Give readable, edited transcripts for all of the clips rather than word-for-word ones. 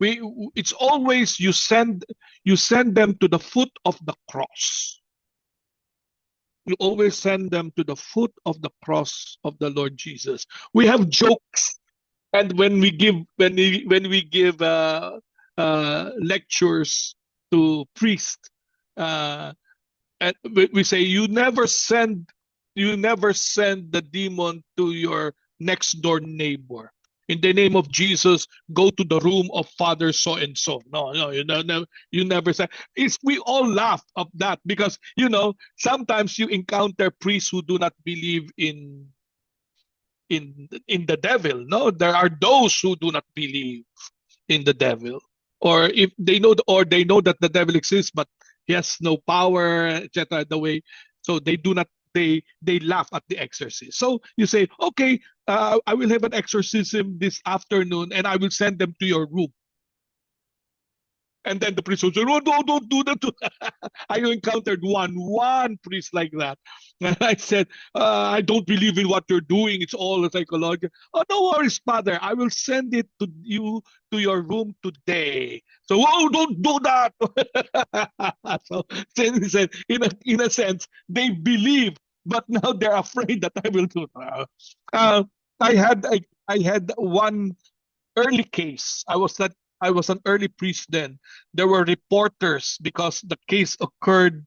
It's always you send them to the foot of the cross. You always send them to the foot of the cross of the Lord Jesus. We have jokes, and when we give lectures to priests, uh, and we say you never send the demon to your next door neighbor. In the name of Jesus, go to the room of Father so and so. No, no, you never say. We all laugh of that because sometimes you encounter priests who do not believe in the devil. No, there are those who do not believe in the devil, or if they know or they know that the devil exists, but he has no power, etc. The way, so they do not. They laugh at the exorcist. So you say, okay, I will have an exorcism this afternoon, and I will send them to your room. And then the priest will say, "Oh, no, don't do that." I encountered one priest like that. And I said, I don't believe in what you're doing. It's all psychological. Oh, no worries, Father. I will send it to you to your room today. So, oh, don't do that. So, he said, in a sense, they believe, but now they're afraid that I will do that. Uh, I had one early case. I was an early priest then. There were reporters because the case occurred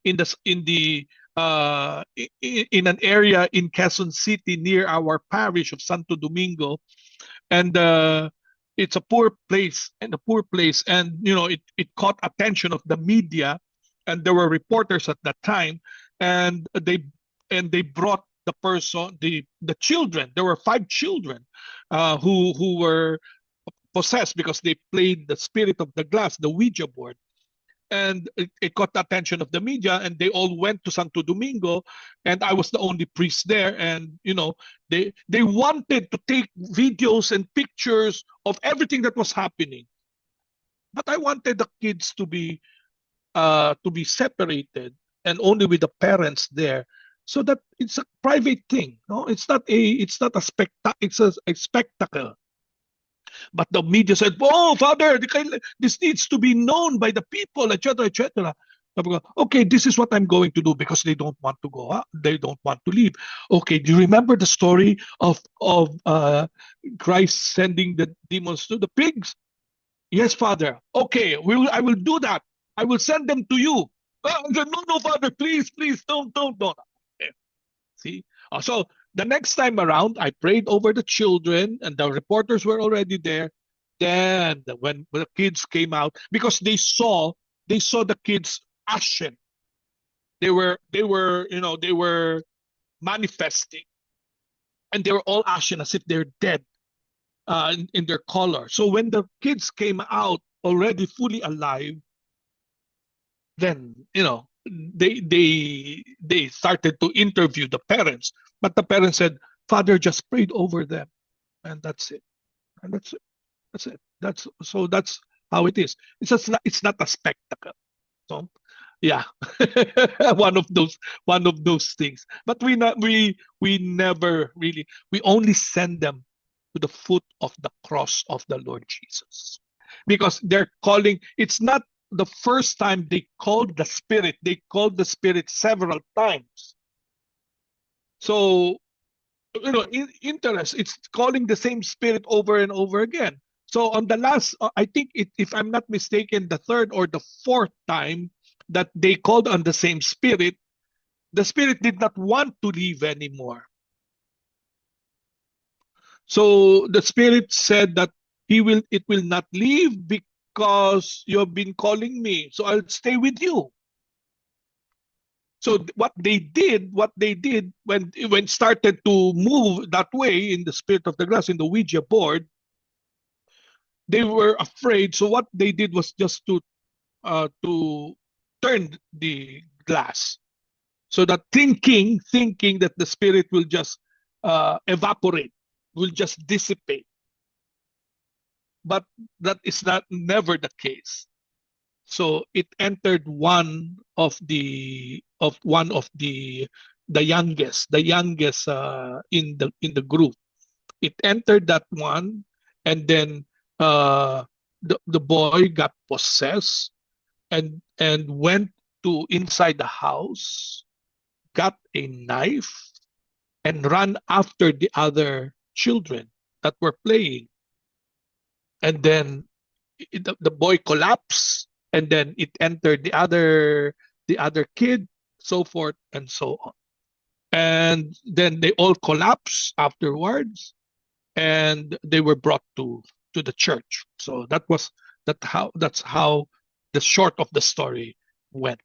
in an area in Quezon City near our parish of Santo Domingo, and it's a poor place, and it caught attention of the media, and there were reporters at that time, and they brought the children. There were 5 children who were possessed because they played the spirit of the glass, the Ouija board. And it caught the attention of the media, and they all went to Santo Domingo, and I was the only priest there. And they wanted to take videos and pictures of everything that was happening, but I wanted the kids to be separated and only with the parents there, so that it's a private thing. No, it's not a a spectacle. But the media said, "Oh, Father, this needs to be known by the people, etc., etc." Okay, this is what I'm going to do because they don't want to go out. They don't want to leave. Okay, do you remember the story of Christ sending the demons to the pigs? Yes, Father. Okay, I will do that. I will send them to you. No, no, Father, please, please, don't. Okay. See? So the next time around, I prayed over the children, and the reporters were already there. Then, when the kids came out, because they saw the kids ashen. They were manifesting, and they were all ashen as if they're dead in their color. So when the kids came out already fully alive, then they started to interview the parents, but the parents said, Father just prayed over them, and that's it. And that's it. That's how it is. It's not a spectacle. So yeah. One of those things, but we never really, we only send them to the foot of the cross of the Lord Jesus, because they're calling. It's not the first time they called the spirit. They called the spirit several times. So interest, it's calling the same spirit over and over again. So on the last, I think if I'm not mistaken, the third or the fourth time that they called on the same spirit, the spirit did not want to leave anymore. So the spirit said that it will not leave because you have been calling me, so I'll stay with you. So what they did when it started to move that way in the spirit of the glass, in the Ouija board, they were afraid. So what they did was just to turn the glass, so that thinking that the spirit will just evaporate, will just dissipate. But that is never the case. So it entered one of the youngest in the group. It entered that one, and then uh, the boy got possessed and went to inside the house, got a knife, and ran after the other children that were playing. And then the boy collapsed, and then it entered the other kid, so forth and so on. And then they all collapsed afterwards, and they were brought to the church. So that's how the short of the story went.